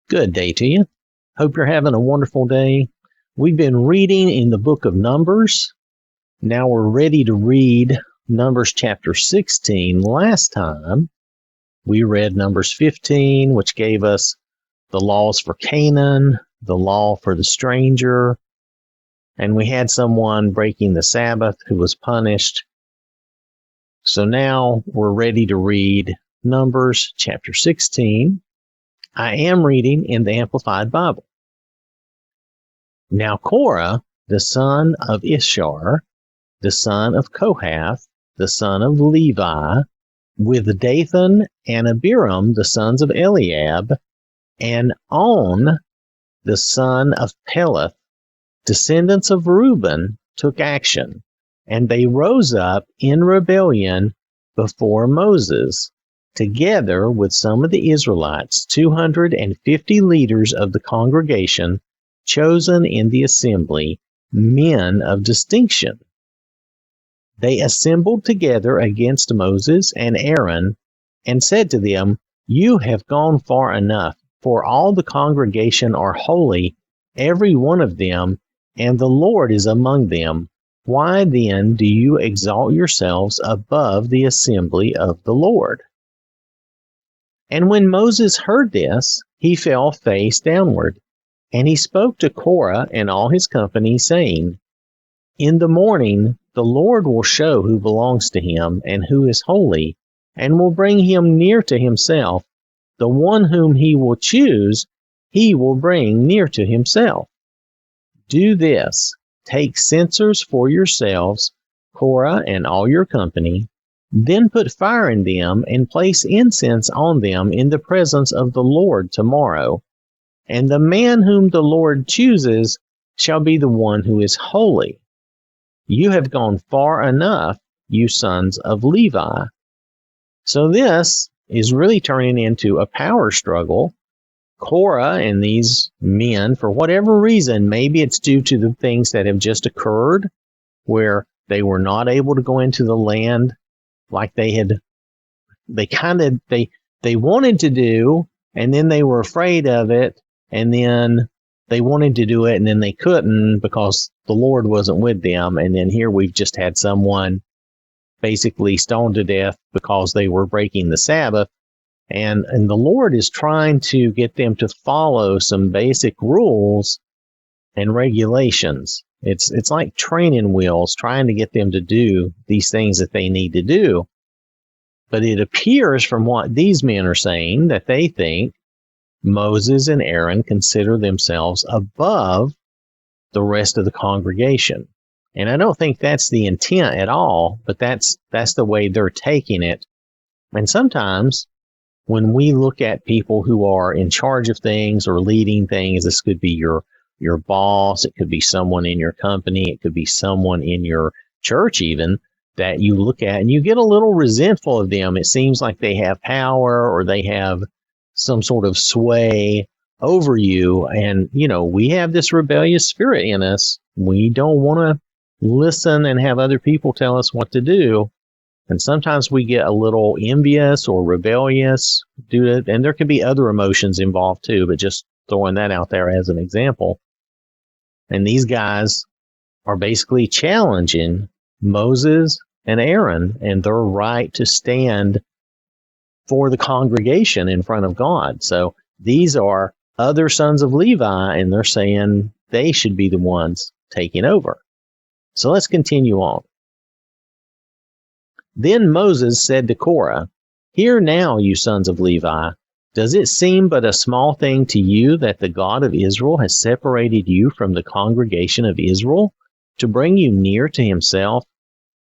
Good day to you. Hope you're having a wonderful day. We've been reading in the book of Numbers. Now we're ready to read Numbers chapter 16. Last time we read Numbers 15, which gave us the laws for Canaan, the law for the stranger, and we had someone breaking the Sabbath who was punished. So now we're ready to read Numbers chapter 16. I am reading in the Amplified Bible. Now Korah, the son of Ishar, the son of Kohath, the son of Levi, with Dathan and Abiram, the sons of Eliab, and On, the son of Peleth, descendants of Reuben, took action, and they rose up in rebellion before Moses, together with some of the Israelites, 250 leaders of the congregation, chosen in the assembly, men of distinction. They assembled together against Moses and Aaron, and said to them, "You have gone far enough, for all the congregation are holy, every one of them, and the Lord is among them. Why then do you exalt yourselves above the assembly of the Lord?" And when Moses heard this, he fell face downward, and he spoke to Korah and all his company, saying, "In the morning the Lord will show who belongs to him and who is holy, and will bring him near to himself. The one whom he will choose, he will bring near to himself. Do this, take censers for yourselves, Korah and all your company, then put fire in them and place incense on them in the presence of the Lord tomorrow. And the man whom the Lord chooses shall be the one who is holy. You have gone far enough, you sons of Levi." So this is really turning into a power struggle. Korah and these men, for whatever reason, maybe it's due to the things that have just occurred, where they were not able to go into the land like they wanted to do, and then they were afraid of it, and then they wanted to do it, and then they couldn't because the Lord wasn't with them. And then here we've just had someone basically stoned to death because they were breaking the Sabbath. And the Lord is trying to get them to follow some basic rules and regulations. It's like training wheels, trying to get them to do these things that they need to do. But it appears from what these men are saying that they think Moses and Aaron consider themselves above the rest of the congregation. And I don't think that's the intent at all, but that's the way they're taking it. And sometimes when we look at people who are in charge of things or leading things, this could be your boss, it could be someone in your company, it could be someone in your church even, that you look at and you get a little resentful of them. It seems like they have power or they have some sort of sway over you. And, we have this rebellious spirit in us. We don't want to listen and have other people tell us what to do. And sometimes we get a little envious or rebellious due to it. And there could be other emotions involved too, but just throwing that out there as an example. And these guys are basically challenging Moses and Aaron and their right to stand for the congregation in front of God. So these are other sons of Levi, and they're saying they should be the ones taking over. So let's continue on. Then Moses said to Korah, "Hear now, you sons of Levi, does it seem but a small thing to you that the God of Israel has separated you from the congregation of Israel to bring you near to himself,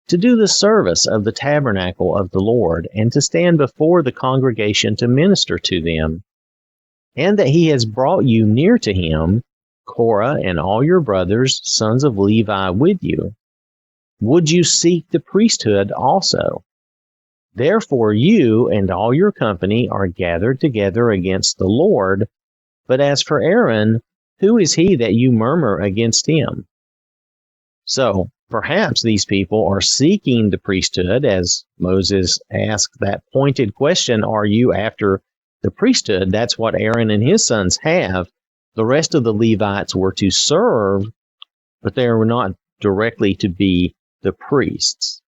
to do the service of the tabernacle of the Lord, and to stand before the congregation to minister to them, and that he has brought you near to him, Korah and all your brothers, sons of Levi, with you? Would you seek the priesthood also? Therefore you and all your company are gathered together against the Lord, but as for Aaron, who is he that you murmur against him?" So perhaps these people are seeking the priesthood, as Moses asked that pointed question, are you after the priesthood. That's what Aaron and his sons have. The rest of the Levites were to serve, but they were not directly to be the priests.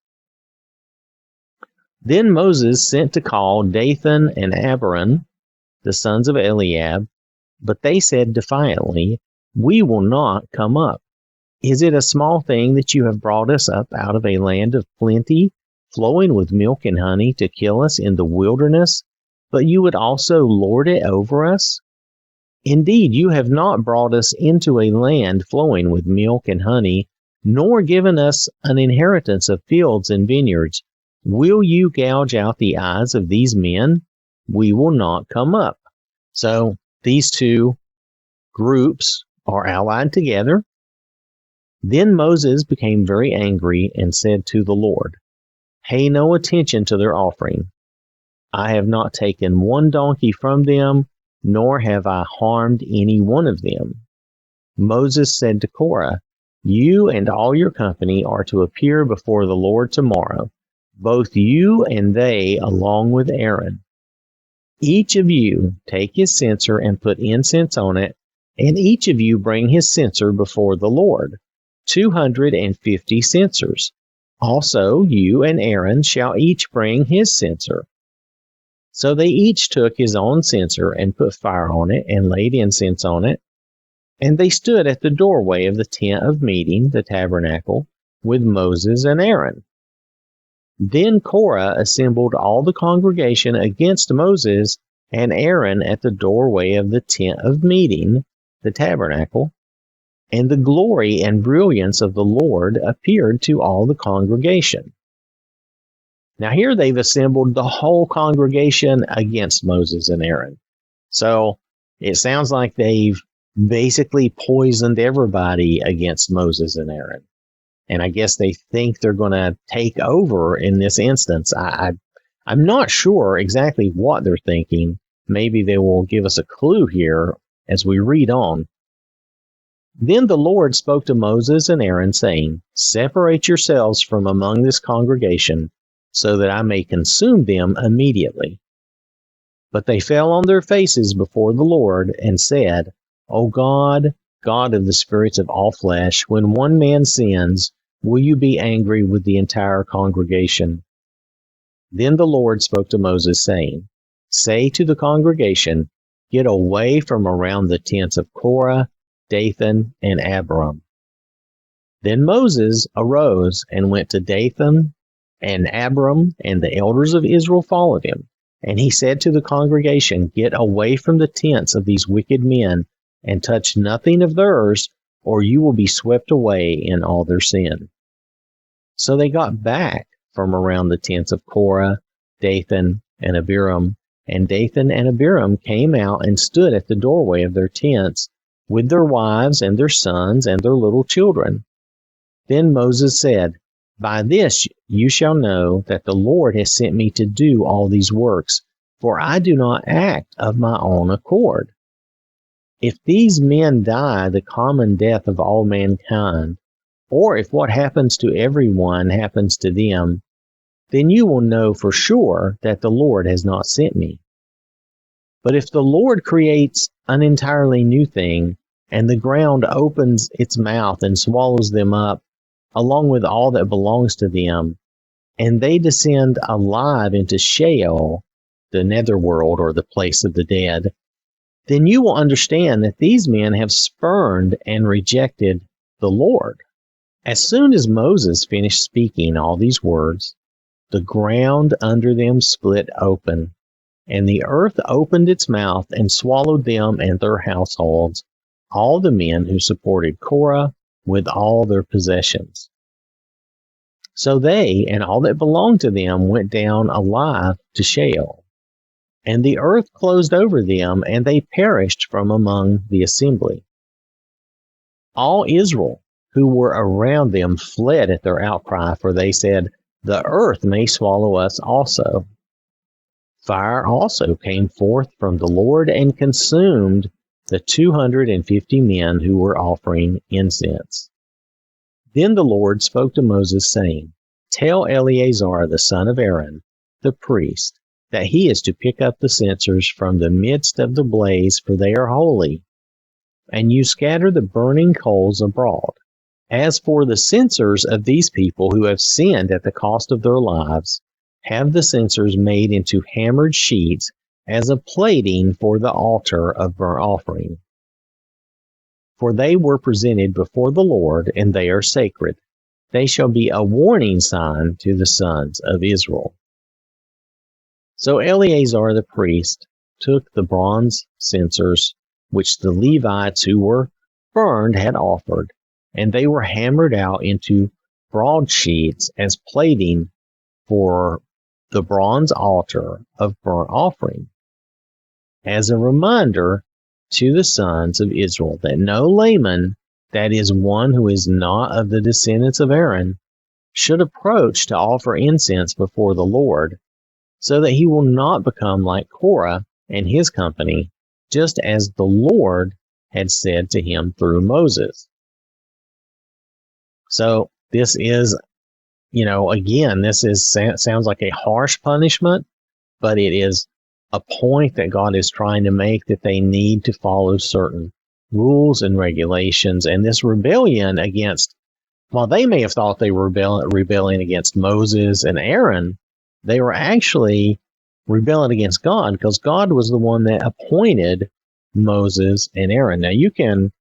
Then Moses sent to call Dathan and Abiram, the sons of Eliab, but they said defiantly, "We will not come up. Is it a small thing that you have brought us up out of a land of plenty, flowing with milk and honey, to kill us in the wilderness, but you would also lord it over us? Indeed, you have not brought us into a land flowing with milk and honey, nor given us an inheritance of fields and vineyards. Will you gouge out the eyes of these men? We will not come up." So these two groups are allied together. Then Moses became very angry and said to the Lord, "Pay no attention to their offering. I have not taken one donkey from them, nor have I harmed any one of them." Moses said to Korah, "You and all your company are to appear before the Lord tomorrow, both you and they along with Aaron. Each of you take his censer and put incense on it, and each of you bring his censer before the Lord, 250 censers. Also you and Aaron shall each bring his censer." So they each took his own censer and put fire on it and laid incense on it. And they stood at the doorway of the tent of meeting, the tabernacle, with Moses and Aaron. Then Korah assembled all the congregation against Moses and Aaron at the doorway of the tent of meeting, the tabernacle, and the glory and brilliance of the Lord appeared to all the congregation. Now here they've assembled the whole congregation against Moses and Aaron. So it sounds like they've basically poisoned everybody against Moses and Aaron. And I guess they think they're going to take over in this instance. I'm not sure exactly what they're thinking. Maybe they will give us a clue here as we read on. Then the Lord spoke to Moses and Aaron, saying, "Separate yourselves from among this congregation, so that I may consume them immediately." But they fell on their faces before the Lord and said, "O God, God of the spirits of all flesh, when one man sins, will you be angry with the entire congregation?" Then the Lord spoke to Moses, saying, "Say to the congregation, get away from around the tents of Korah, Dathan, and Abiram." Then Moses arose and went to Dathan and Abiram, and the elders of Israel followed him. And he said to the congregation, "Get away from the tents of these wicked men, and touch nothing of theirs, or you will be swept away in all their sin." So they got back from around the tents of Korah, Dathan, and Abiram, and Dathan and Abiram came out and stood at the doorway of their tents, with their wives and their sons and their little children. Then Moses said, "By this you shall know that the Lord has sent me to do all these works, for I do not act of my own accord. If these men die the common death of all mankind, or if what happens to everyone happens to them, then you will know for sure that the Lord has not sent me. But if the Lord creates an entirely new thing, and the ground opens its mouth and swallows them up, along with all that belongs to them, and they descend alive into Sheol, the netherworld or the place of the dead, then you will understand that these men have spurned and rejected the Lord." As soon as Moses finished speaking all these words, the ground under them split open, and the earth opened its mouth and swallowed them and their households, all the men who supported Korah with all their possessions. So they and all that belonged to them went down alive to Sheol. And the earth closed over them, and they perished from among the assembly. All Israel who were around them fled at their outcry, for they said, "The earth may swallow us also." Fire also came forth from the Lord and consumed the 250 men who were offering incense. Then the Lord spoke to Moses, saying, "Tell Eleazar the son of Aaron, the priest, that he is to pick up the censers from the midst of the blaze, for they are holy. And you scatter the burning coals abroad. As for the censers of these people who have sinned at the cost of their lives, have the censers made into hammered sheets as a plating for the altar of burnt offering. For they were presented before the Lord, and they are sacred. They shall be a warning sign to the sons of Israel. So Eleazar the priest took the bronze censers which the Levites who were burned had offered, and they were hammered out into broad sheets as plating for the bronze altar of burnt offering, as a reminder to the sons of Israel that no layman, that is, one who is not of the descendants of Aaron, should approach to offer incense before the Lord, so that he will not become like Korah and his company, just as the Lord had said to him through Moses. So this is, again, sounds like a harsh punishment, but it is a point that God is trying to make, that they need to follow certain rules and regulations. And this rebellion against, while they may have thought they were rebelling against Moses and Aaron, they were actually rebelling against God, because God was the one that appointed Moses and Aaron. Now you can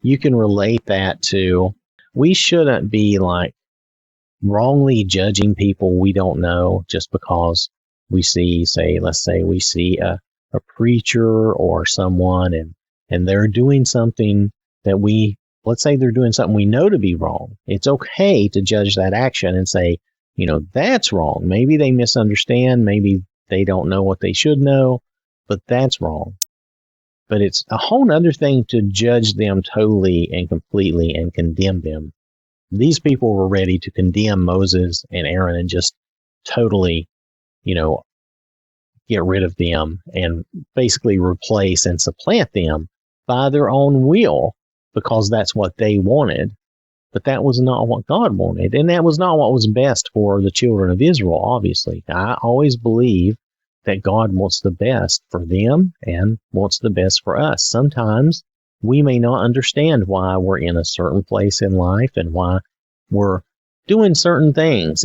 relate that to, we shouldn't be like wrongly judging people we don't know just because we see, let's say we see a preacher or someone and they're doing something that let's say they're doing something we know to be wrong. It's okay to judge that action and say, that's wrong. Maybe they misunderstand. Maybe they don't know what they should know, but that's wrong. But it's a whole other thing to judge them totally and completely and condemn them. These people were ready to condemn Moses and Aaron and just totally, get rid of them and basically replace and supplant them by their own will, because that's what they wanted. But that was not what God wanted, and that was not what was best for the children of Israel, obviously. I always believe that God wants the best for them and wants the best for us. Sometimes we may not understand why we're in a certain place in life and why we're doing certain things,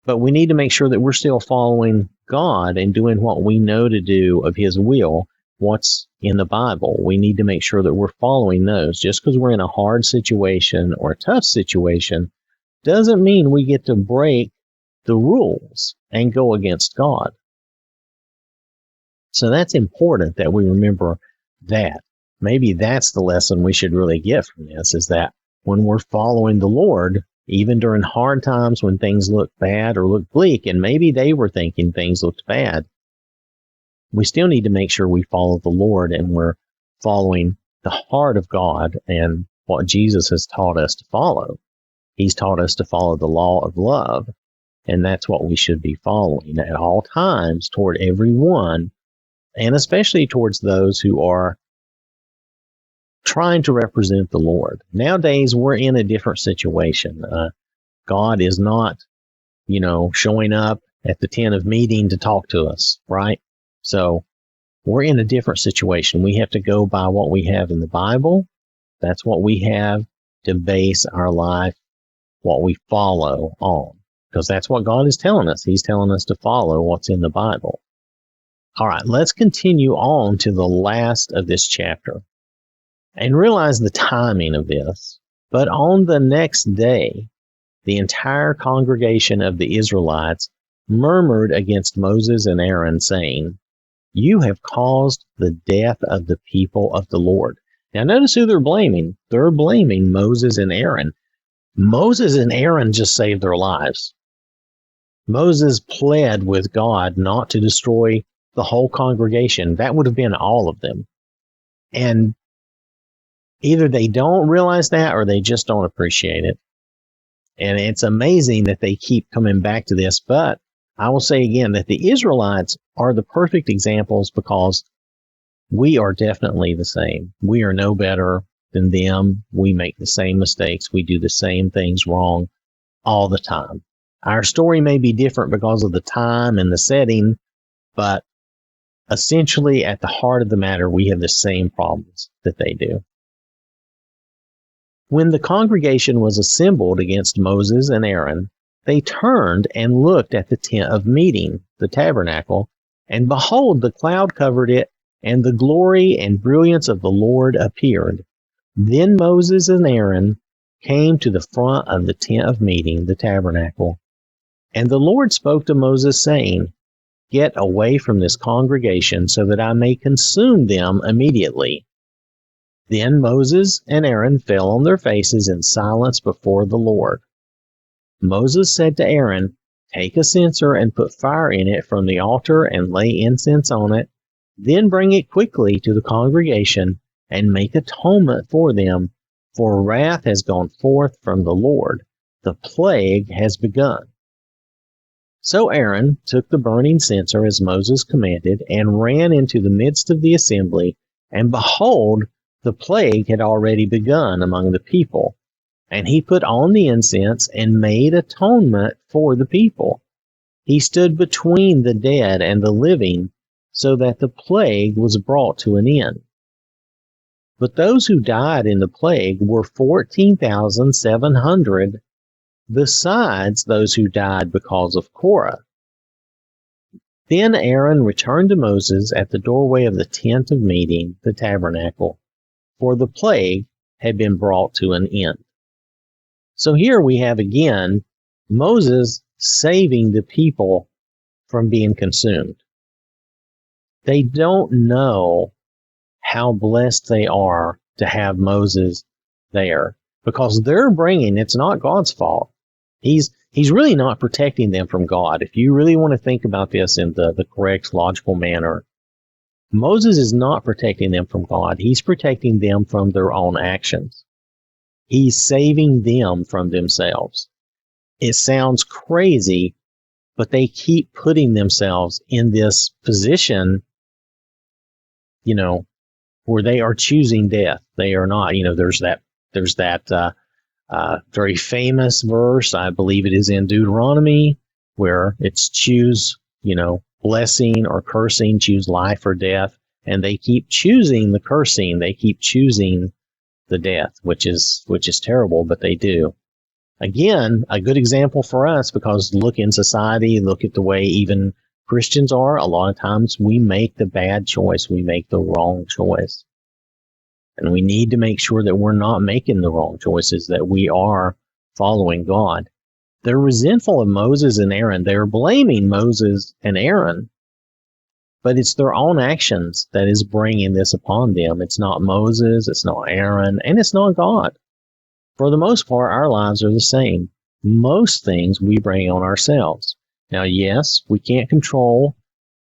but we need to make sure that we're still following God and doing what we know to do of His will, what's in the Bible. We need to make sure that we're following those. Just because we're in a hard situation or a tough situation doesn't mean we get to break the rules and go against God. So that's important that we remember that. Maybe that's the lesson we should really get from this, is that when we're following the Lord, even during hard times when things look bad or look bleak, and maybe they were thinking things looked bad, we still need to make sure we follow the Lord and we're following the heart of God and what Jesus has taught us to follow. He's taught us to follow the law of love, and that's what we should be following at all times toward everyone, and especially towards those who are trying to represent the Lord. Nowadays, we're in a different situation. God is not, showing up at the tent of meeting to talk to us, right? So we're in a different situation. We have to go by what we have in the Bible. That's what we have to base our life, what we follow on, because that's what God is telling us. He's telling us to follow what's in the Bible. All right, let's continue on to the last of this chapter and realize the timing of this. But on the next day, the entire congregation of the Israelites murmured against Moses and Aaron, saying, "You have caused the death of the people of the Lord." Now notice who they're blaming. They're blaming Moses and Aaron. Moses and Aaron just saved their lives. Moses pled with God not to destroy the whole congregation. That would have been all of them. And either they don't realize that or they just don't appreciate it. And it's amazing that they keep coming back to this. But I will say again that the Israelites are the perfect examples, because we are definitely the same. We are no better than them. We make the same mistakes. We do the same things wrong all the time. Our story may be different because of the time and the setting, but essentially at the heart of the matter, we have the same problems that they do. When the congregation was assembled against Moses and Aaron, they turned and looked at the tent of meeting, the tabernacle, and behold, the cloud covered it, and the glory and brilliance of the Lord appeared. Then Moses and Aaron came to the front of the tent of meeting, the tabernacle. And the Lord spoke to Moses, saying, Get away from this congregation, so that I may consume them immediately. Then Moses and Aaron fell on their faces in silence before the Lord. Moses said to Aaron, Take a censer and put fire in it from the altar and lay incense on it. Then bring it quickly to the congregation and make atonement for them, for wrath has gone forth from the Lord. The plague has begun. So Aaron took the burning censer as Moses commanded and ran into the midst of the assembly, and behold, the plague had already begun among the people. And he put on the incense and made atonement for the people. He stood between the dead and the living, so that the plague was brought to an end. But those who died in the plague were 14,700, besides those who died because of Korah. Then Aaron returned to Moses at the doorway of the tent of meeting, the tabernacle, for the plague had been brought to an end. So here we have again Moses saving the people from being consumed. They don't know how blessed they are to have Moses there, because they're bringing, it's not God's fault. He's really not protecting them from God. If you really want to think about this in the correct, logical manner, Moses is not protecting them from God. He's protecting them from their own actions. He's saving them from themselves. It sounds crazy, but they keep putting themselves in this position, where they are choosing death. They are not, there's that very famous verse, I believe it is in Deuteronomy, where it's choose, blessing or cursing, choose life or death. And they keep choosing the cursing. They keep choosing the death, which is terrible, but they do. Again, a good example for us, because look in society, look at the way even Christians are. A lot of times we make the bad choice. We make the wrong choice. And we need to make sure that we're not making the wrong choices, that we are following God. They're resentful of Moses and Aaron. They're blaming Moses and Aaron, but it's their own actions that is bringing this upon them. It's not Moses, it's not Aaron, and it's not God. For the most part, our lives are the same. Most things we bring on ourselves. Now, yes, we can't control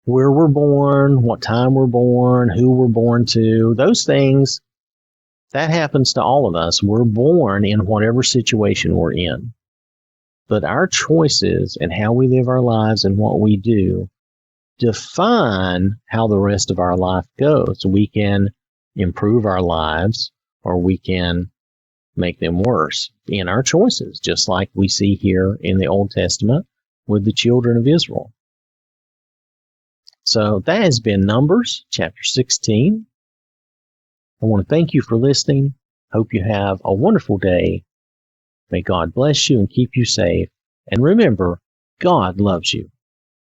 where we're born, what time we're born, who we're born to. Those things, that happens to all of us. We're born in whatever situation we're in. But our choices and how we live our lives and what we do define how the rest of our life goes. We can improve our lives, or we can make them worse in our choices, just like we see here in the Old Testament with the children of Israel. So that has been Numbers chapter 16. I want to thank you for listening. Hope you have a wonderful day. May God bless you and keep you safe. And remember, God loves you.